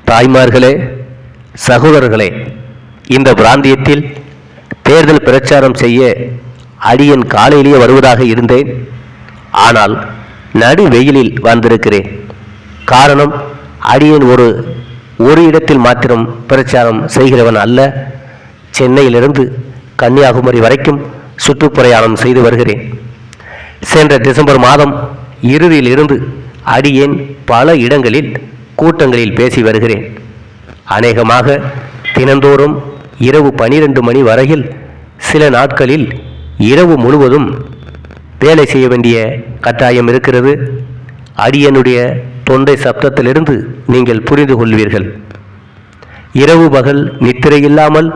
தாய்மார்களே, சகோதரர்களே, இந்த பிராந்தியத்தில் தேர்தல் பிரச்சாரம் செய்ய அடியன் காலையிலேயே வருவதாக இருந்தேன். ஆனால் நடு வெயிலில் வந்திருக்கிறேன். காரணம், அடியன் ஒரு இடத்தில் மாத்திரம் பிரச்சாரம் செய்கிறவன் அல்ல. சென்னையிலிருந்து கன்னியாகுமரி வரைக்கும் சுற்றுப்பிரயாணம் செய்து வருகிறேன். சென்ற டிசம்பர் மாதம் இறுதியில் இருந்து அடியேன் பல இடங்களில் கூட்டங்களில் பேசி வருகிறேன். அநேகமாக தினந்தோறும் இரவு 12 மணி வரையில், சில நாட்களில் இரவு முழுவதும் வேலை செய்ய வேண்டிய கட்டாயம் இருக்கிறது. அடியனுடைய தொண்டை சப்தத்திலிருந்து நீங்கள் புரிந்து கொள்வீர்கள். இரவு பகல் நித்திரை இல்லாமல்,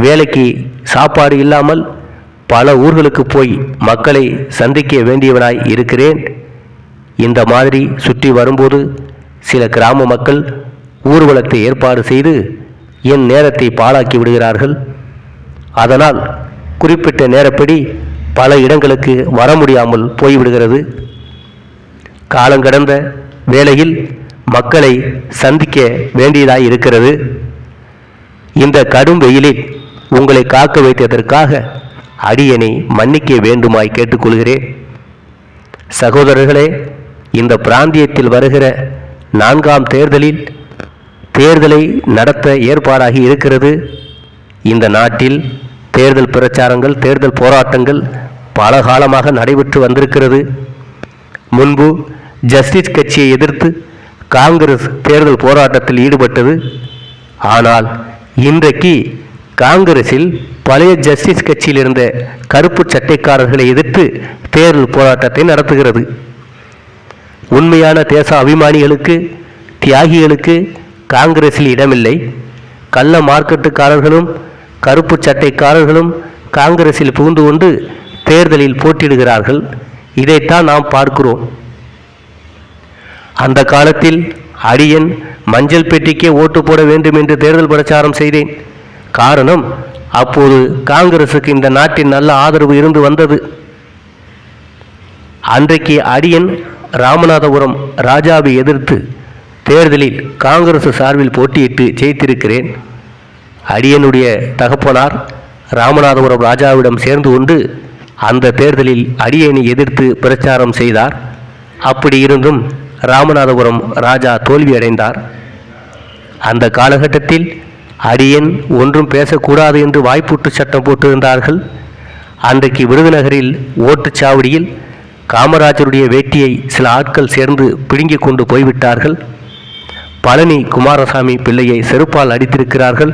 வேலைக்கு சாப்பாடு இல்லாமல் பல ஊர்களுக்கு போய் மக்களை சந்திக்க வேண்டியவனாய் இருக்கிறேன். இந்த மாதிரி சுற்றி வரும்போது சில கிராம மக்கள் ஊர்வலத்தை ஏற்பாடு செய்து என் நேரத்தை பாழாக்கி விடுகிறார்கள். அதனால் குறிப்பிட்ட நேரப்படி பல இடங்களுக்கு வர முடியாமல் போய்விடுகிறது. காலங்கடந்த வேளையில் மக்களை சந்திக்க வேண்டியதாய் இருக்கிறது. இந்த கடும் வெயிலில் உங்களை காக்க வைத்ததற்காக அடியனை மன்னிக்க வேண்டுமாய் கேட்டுக்கொள்கிறேன். சகோதரர்களே, இந்த பிராந்தியத்தில் வருகிற 4ஆம் தேர்தலை நடத்த ஏற்பாடாகி இருக்கிறது. இந்த நாட்டில் தேர்தல் பிரச்சாரங்கள், தேர்தல் போராட்டங்கள் பல காலமாக நடைபெற்று வந்திருக்கிறது. முன்பு ஜஸ்டிஸ் கட்சியை எதிர்த்து காங்கிரஸ் தேர்தல் போராட்டத்தில் ஈடுபட்டது. ஆனால் இன்றைக்கு காங்கிரஸில் பழைய ஜஸ்டிஸ் கட்சியில் இருந்த கருப்பு சட்டைக்காரர்களை எதிர்த்து தேர்தல் போராட்டத்தை நடத்துகிறது. உண்மையான தேச அபிமானிகளுக்கு, தியாகிகளுக்கு காங்கிரஸில் இடமில்லை. கள்ள மார்க்கெட்டுக்காரர்களும் கருப்பு சட்டைக்காரர்களும் காங்கிரஸில் புகுந்து கொண்டு தேர்தலில் போட்டியிடுகிறார்கள். இதைத்தான் நாம் பார்க்கிறோம். அந்த காலத்தில் அடியன் மஞ்சள் பெட்டிக்கே ஓட்டு போட வேண்டும் என்று தேர்தல் பிரச்சாரம் செய்தேன். காரணம், அப்போது காங்கிரசுக்கு இந்த நாட்டின் நல்ல ஆதரவு இருந்து வந்தது. அன்றைக்கு அடியன் ராமநாதபுரம் ராஜாவை எதிர்த்து தேர்தலில் காங்கிரஸ் சார்பில் போட்டியிட்டு ஜெயித்திருக்கிறேன். அடியனுடைய தகப்பனார் ராமநாதபுரம் ராஜாவிடம் சேர்ந்து கொண்டு அந்த தேர்தலில் அடியனை எதிர்த்து பிரச்சாரம் செய்தார். அப்படி இருந்தும் ராமநாதபுரம் ராஜா தோல்வியடைந்தார். அந்த காலகட்டத்தில் அடியன் ஒன்றும் பேசக்கூடாது என்று வாய்ப்பூட்டு சட்டம் போட்டிருந்தார்கள். அன்றைக்கு விருதுநகரில் ஓட்டுச்சாவடியில் காமராஜருடைய வேட்டியை சில ஆட்கள் சேர்ந்து பிடுங்கிக் கொண்டு போய்விட்டார்கள். பழனி குமாரசாமி பிள்ளையை செருப்பால் அடித்திருக்கிறார்கள்.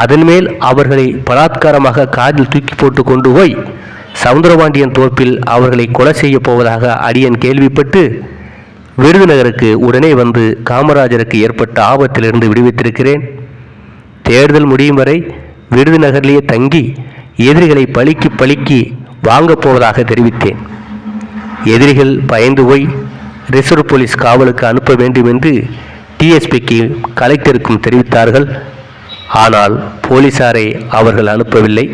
அதன் மேல் அவர்களை பலாத்காரமாக காதில் தூக்கி போட்டு கொண்டு போய் சவுந்தரபாண்டியன் தோப்பில் அவர்களை கொலை செய்ய போவதாக அடியன் கேள்விப்பட்டு விருதுநகருக்கு உடனே வந்து காமராஜருக்கு ஏற்பட்ட ஆபத்திலிருந்து விடுவித்திருக்கிறேன். தேர்தல் முடியும் வரை விருதுநகரிலேயே தங்கி எதிரிகளை பழிக்கு வாங்கப் போவதாக தெரிவித்தேன். எதிரிகள் பயந்து போய் ரிசர்வ் போலீஸ் காவலுக்கு அனுப்ப வேண்டும் என்று டிஎஸ்பிக்கு கலெக்டருக்கும் தெரிவித்தார்கள். ஆனால் போலீசாரை அவர்கள் அனுப்பவில்லை.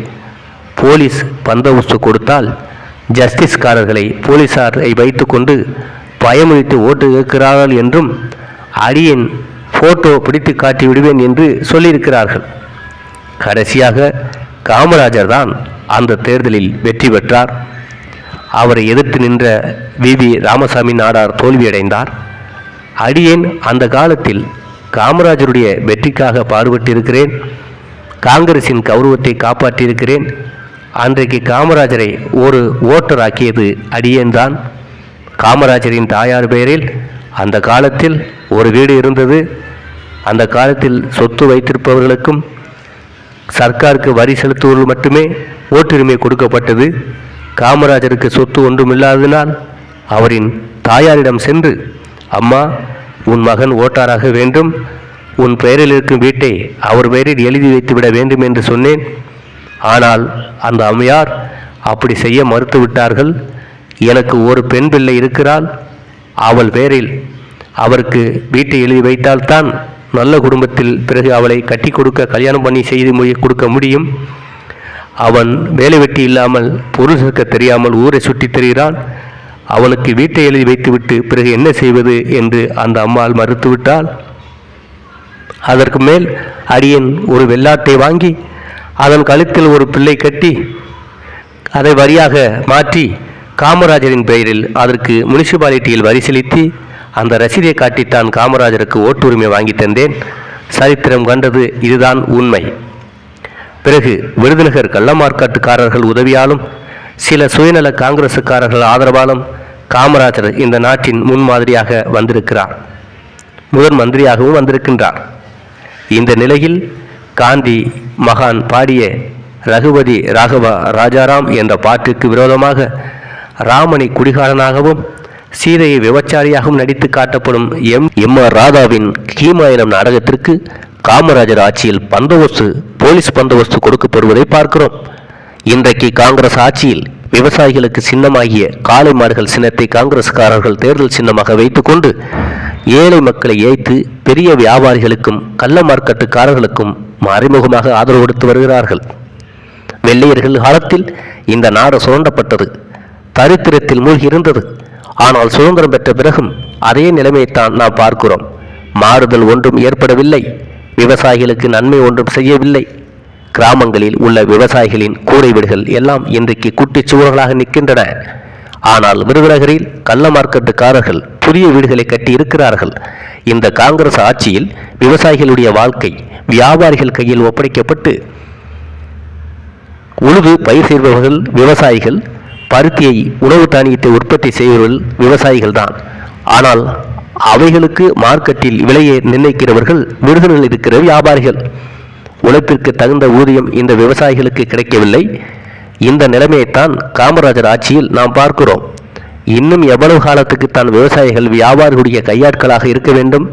போலீஸ் பந்தோபஸ்து கொடுத்தால் ஜஸ்டிஸ்காரர்களை போலீசாரை வைத்து கொண்டு பயமுறுத்தி ஓட்டு கேட்கிறார்கள் என்றும் அடியன் போட்டோ பிடித்து காட்டி விடுவேன் என்று சொல்லியிருக்கிறார்கள். கடைசியாக காமராஜர் தான் அந்த தேர்தலில் வெற்றி பெற்றார். அவரை எதிர்த்து நின்ற வி ராமசாமி நாடார் தோல்வியடைந்தார். அடியேன் அந்த காலத்தில் காமராஜருடைய வெற்றிக்காக பாடுபட்டிருக்கிறேன். காங்கிரசின் கௌரவத்தை காப்பாற்றியிருக்கிறேன். அன்றைக்கு காமராஜரை ஒரு ஓட்டராக்கியது அடியேன்தான். காமராஜரின் தாயார் பெயரில் அந்த காலத்தில் ஒரு வீடு இருந்தது. அந்த காலத்தில் சொத்து வைத்திருப்பவர்களுக்கும் சர்க்காருக்கு வரி செலுத்துவர்கள் மட்டுமே ஓட்டுரிமை கொடுக்கப்பட்டது. காமராஜருக்கு சொத்து ஒன்றுமில்லாததினால் அவரின் தாயாரிடம் சென்று, அம்மா, உன் மகன் ஓட்டாராக வேண்டும், உன் பெயரில் இருக்கும் வீட்டை அவர் பெயரில் எழுதி வைத்துவிட வேண்டும் என்று சொன்னேன். ஆனால் அந்த அம்மையார் அப்படி செய்ய மறுத்துவிட்டார்கள். எனக்கு ஒரு பெண் பிள்ளை இருக்கிறாள். அவள் பெயரில் அவருக்கு வீட்டை எழுதி வைத்தால்தான் நல்ல குடும்பத்தில் பிறகு அவளை கட்டி கொடுக்க, கல்யாணம் பண்ணி செய்து கொடுக்க முடியும். அவன் வேலை வெட்டி இல்லாமல் பொருள் சேர்க்க தெரியாமல் ஊரை சுற்றி தெரிகிறான். அவனுக்கு வீட்டை எழுதி வைத்துவிட்டு பிறகு என்ன செய்வது என்று அந்த அம்மாள் மறுத்துவிட்டால், அதற்கு மேல் அடியேன் ஒரு வெள்ளாட்டை வாங்கி அதன் கழுத்தில் ஒரு பிள்ளை கட்டி அதை வரியாக மாற்றி காமராஜரின் பெயரில் அதற்கு முனிசிபாலிட்டியில் வரி செலுத்தி அந்த ரசீதை காட்டித்தான் காமராஜருக்கு ஓட்டுரிமை வாங்கி தந்தேன். சரித்திரம் கண்டது இதுதான் உண்மை. பிறகு விருதுநகர் கள்ளமார்க்காட்டுக்காரர்கள் உதவியாலும் சில சுயநல காங்கிரசுக்காரர்கள் ஆதரவாலும் காமராஜர் இந்த நாட்டின் முன்மாதிரியாக வந்திருக்கிறார். முதன் மந்திரியாகவும் வந்திருக்கின்றார். இந்த நிலையில் காந்தி மகான் பாடிய ரகுபதி ராகவ ராஜாராம் என்ற பாட்டுக்கு விரோதமாக ராமனை குடிகாரனாகவும் சீதையை விபச்சாரியாகவும் நடித்து காட்டப்படும் எம் ஆர் ராதாவின் கீமாயனம் நாடகத்திற்கு காமராஜர் ஆட்சியில் போலீஸ் பந்தோபஸ்து கொடுக்கப்படுவதை பார்க்கிறோம். இன்றைக்கு காங்கிரஸ் ஆட்சியில் விவசாயிகளுக்கு சின்னமாகிய காளை மாடுகள் சின்னத்தை காங்கிரஸ்காரர்கள் தேர்தல் சின்னமாக வைத்துக்கொண்டு ஏழை மக்களை ஏய்த்து பெரிய வியாபாரிகளுக்கும் கள்ள மார்க்கெட்டுக்காரர்களுக்கும் மறைமுகமாக ஆதரவு கொடுத்து வருகிறார்கள். வெள்ளையர்கள் காலத்தில் இந்த நாடு சுரண்டப்பட்டது, தரித்திரத்தில் மூழ்கி இருந்தது. ஆனால் சுதந்திரம் பெற்ற பிறகும் அதே நிலைமையைத்தான் நாம் பார்க்கிறோம். மாறுதல் ஒன்றும் ஏற்படவில்லை. விவசாயிகளுக்கு நன்மை ஒன்றும் செய்யவில்லை. கிராமங்களில் உள்ள விவசாயிகளின் கூரை வீடுகள் எல்லாம் இன்றைக்கு குட்டிச்சுவர்களாக நிற்கின்றன. ஆனால் விருதுநகரில் கள்ள மார்க்கெட்டுக்காரர்கள் புதிய வீடுகளை கட்டி இருக்கிறார்கள். இந்த காங்கிரஸ் ஆட்சியில் விவசாயிகளுடைய வாழ்க்கை வியாபாரிகள் கையில் ஒப்படைக்கப்பட்டு உழுது பயிர் செய்பவர்கள் விவசாயிகள், பருத்தியை உணவு தானியத்தை உற்பத்தி செய்பவர்கள் விவசாயிகள் தான். ஆனால் அவைகளுக்கு மார்க்கெட்டில் விலையை நிர்ணயிக்கிறவர்கள் விருதுநகரில் இருக்கிற வியாபாரிகள். உழைப்பிற்கு தகுந்த ஊதியம் இந்த விவசாயிகளுக்கு கிடைக்கவில்லை. இந்த நிலைமையைத்தான் காமராஜர் ஆட்சியில் நாம் பார்க்கிறோம். இன்னும் எவ்வளவு காலத்துக்கு தான் விவசாயிகள் வியாபாரிகளுடைய கையாட்களாக இருக்க வேண்டும்?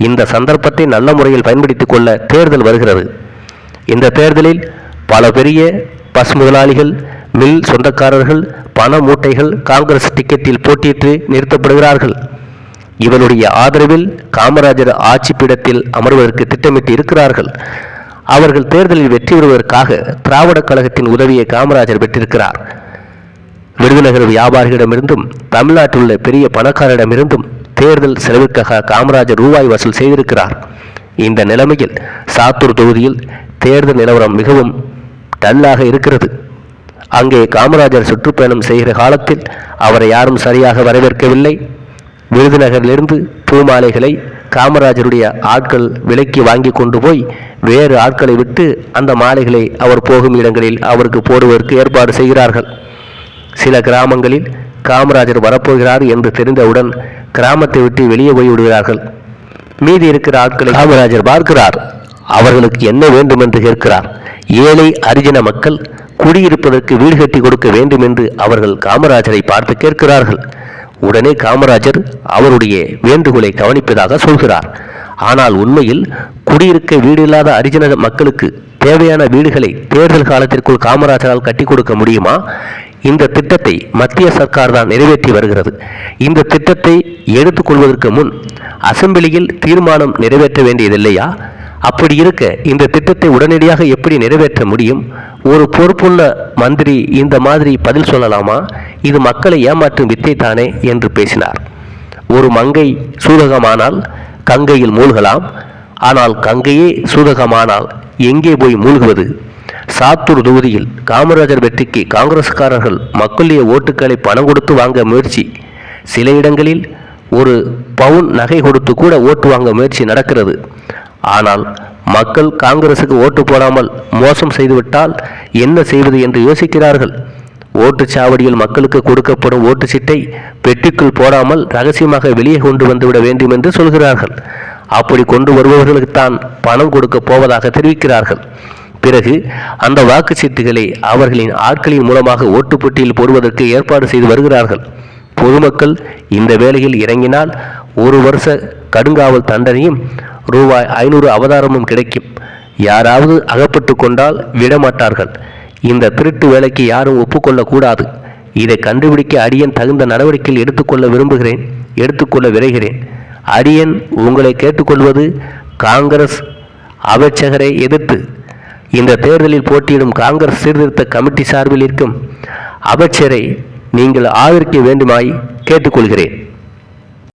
இந்த சந்தர்ப்பத்தை நல்ல முறையில் பயன்படுத்திக் கொள்ள தேர்தல் வருகிறது. இந்த தேர்தலில் பல பெரிய பஸ் முதலாளிகள், மில் சொந்தக்காரர்கள், பண மூட்டைகள் காங்கிரஸ் டிக்கெட்டில் போட்டியிட்டு நிறுத்தப்படுகிறார்கள். இவருடைய ஆதரவில் காமராஜர் ஆட்சி பீடத்தில் அமர்வதற்கு திட்டமிட்டு இருக்கிறார்கள். அவர்கள் தேர்தலில் வெற்றி பெறுவதற்காக திராவிட கழகத்தின் உதவியை காமராஜர் பெற்றிருக்கிறார். விருதுநகர் வியாபாரிகளிடமிருந்தும் தமிழ்நாட்டில் உள்ள பெரிய பணக்காரரிடமிருந்தும் தேர்தல் செலவிற்காக காமராஜர் ரூபாய் வசூல் செய்திருக்கிறார். இந்த நிலைமையில் சாத்தூர் தொகுதியில் தேர்தல் நிலவரம் மிகவும் டல்லாக இருக்கிறது. அங்கே காமராஜர் சுற்றுப்பயணம் செய்கிற காலத்தில் அவரை யாரும் சரியாக வரவேற்கவில்லை. விருதுநகரிலிருந்து பூமாலைகளை காமராஜருடைய ஆட்கள் விலைக்கு வாங்கி கொண்டு போய் வேறு ஆட்களை விட்டு அந்த மாலைகளை அவர் போகும் இடங்களில் அவருக்கு போடுவதற்கு ஏற்பாடு செய்கிறார்கள். சில கிராமங்களில் காமராஜர் வரப்போகிறார் என்று தெரிந்தவுடன் கிராமத்தை விட்டு வெளியே போய்விடுகிறார்கள். மீதி இருக்கிற ஆட்களை காமராஜர் பார்க்கிறார். அவர்களுக்கு என்ன வேண்டும் என்று கேட்கிறார். ஏழை அரிஜன மக்கள் குடியிருப்பதற்கு வீடு கட்டி கொடுக்க வேண்டும் என்று அவர்கள் காமராஜரை பார்த்து கேட்கிறார்கள். உடனே காமராஜர் அவருடைய வேண்டுகோளை கவனிப்பதாக சொல்கிறார். ஆனால் உண்மையில் குடியிருக்க வீடு இல்லாத அரிஜன மக்களுக்கு தேவையான வீடுகளை தேர்தல் காலத்திற்குள் காமராஜரால் கட்டி கொடுக்க முடியுமா? இந்த திட்டத்தை மத்திய சர்க்கார் தான் நிறைவேற்றி வருகிறது. இந்த திட்டத்தை எடுத்துக்கொள்வதற்கு முன் அசெம்பிளியில் தீர்மானம் நிறைவேற்ற வேண்டியதில்லையா? அப்படி இருக்க இந்த திட்டத்தை உடனடியாக எப்படி நிறைவேற்ற முடியும்? ஒரு பொறுப்புள்ள மந்திரி இந்த மாதிரி பதில் சொல்லலாமா? இது மக்களை ஏமாற்றும் வித்தை தானே என்று பேசினார். ஒரு மங்கை சூதகமானால் கங்கையில் மூழ்கலாம். ஆனால் கங்கையே சூதகமானால் எங்கே போய் மூழ்குவது? சாத்தூர் தொகுதியில் காமராஜர் வெற்றிக்கு காங்கிரஸ்காரர்கள் மக்களுடைய ஓட்டுக்களை பணம் கொடுத்து வாங்க முயற்சி, சில இடங்களில் ஒரு பவுன் நகை கொடுத்து கூட ஓட்டு வாங்க முயற்சி நடக்கிறது. ஆனால் மக்கள் காங்கிரசுக்கு ஓட்டு போடாமல் மோசம் செய்துவிட்டால் என்ன செய்வது என்று யோசிக்கிறார்கள். ஓட்டுச்சாவடியில் மக்களுக்கு கொடுக்கப்படும் ஓட்டு சீட்டை பெட்டிக்குள் போடாமல் ரகசியமாக வெளியே கொண்டு வந்துவிட வேண்டும் என்று சொல்கிறார்கள். அப்படி கொண்டு வருபவர்களுக்குத்தான் பணம் கொடுக்க போவதாக தெரிவிக்கிறார்கள். பிறகு அந்த வாக்குச்சீட்டுகளை அவர்களின் ஆட்களின் மூலமாக ஓட்டுப்பட்டியில் போடுவதற்கு ஏற்பாடு செய்து வருகிறார்கள். பொதுமக்கள் இந்த வேளையில் இறங்கினால் 1 வருஷ கடுங்காவல் தண்டனையும் ரூபாய் 500 அவதாரமும் கிடைக்கும். யாராவது அகப்பட்டு கொண்டால் விடமாட்டார்கள். இந்த திருட்டு வேலைக்கு யாரும் ஒப்புக்கொள்ளக்கூடாது. இதை கண்டுபிடிக்க அடியேன் தகுந்த நடவடிக்கைகள் எடுத்துக்கொள்ள விரைகிறேன். அடியேன் உங்களை கேட்டுக்கொள்வது காங்கிரஸ் அமைச்சகரை எதிர்த்து இந்த தேர்தலில் போட்டியிடும் காங்கிரஸ் சீர்திருத்த கமிட்டி சார்பில் இருக்கும் அமைச்சரை நீங்கள் ஆதரிக்க வேண்டுமாய் கேட்டுக்கொள்கிறேன்.